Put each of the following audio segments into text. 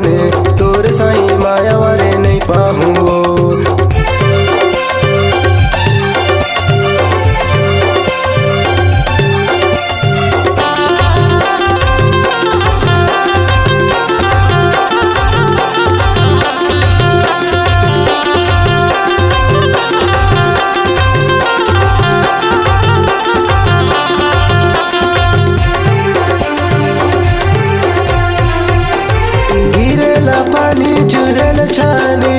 माने तोर सही माया वारे नहीं पाहूँ। पानी चुहेल छानी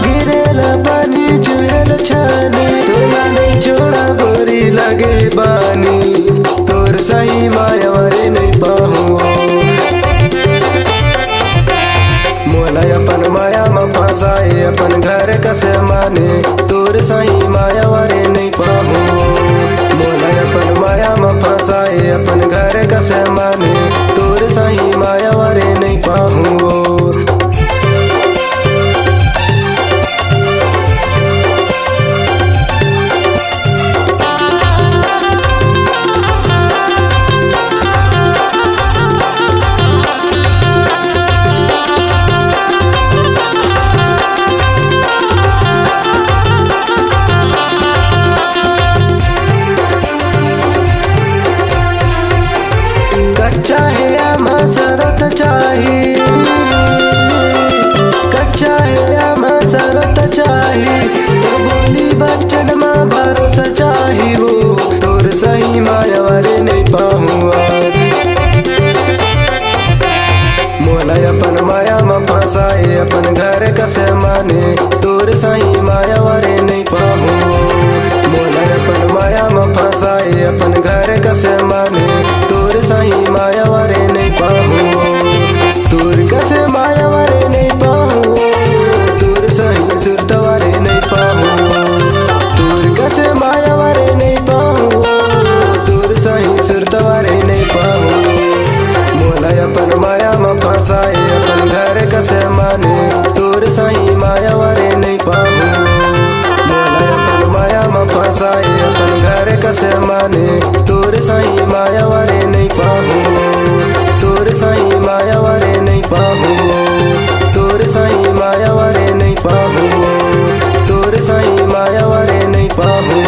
गिरेला पानी चुहेल छानी तोला नहीं छोड़ा गोरी लगे बानी तोर सही माया वारे नहीं पाहूँ। मोला अपन माया में फंसाए अपन घर कसे माने तोर सही माया वारे नहीं पाहूँ। मोला अपन माया में फंसाए अपन घर कसे माने तोर सही माया वारे नहीं पाहूँ। कच्चा है या मसरत चाहिए कच्चा है या मसरत चाहिए तो बोली बच्चन माँ भरोसा चाहिए वो तोर सही माया वारे नहीं पाहूँ। मोला अपन माया में फंसाए अपन घर कसे माने तोर सही माया वारे नहीं पाहूँ। मोला अपन माया में फंसाए अपन घर कसे माने तोर सही माया वारे नहीं पाहूँ। तोर कसे माया वारे नहीं पाहूँ तोर सही सुरत वारे नहीं पाहूँ। तोर कसे माया वारे नहीं पाहूँ तोर सही सुरत वारे नहीं पाहूँ। मोला अपन माया में फंसाए अपन घर कसे माने तोर सही माया वारे नहीं पाहूँ। मोला अपन माया में फंसाए अपन घर कसे माने तोर सही माया वारे नहीं पाहूँ। तोर सही माया वारे नहीं पाहूँ। तोर सही माया वारे नहीं पाहूँ। तोर सही माया वारे नहीं पाहूँ।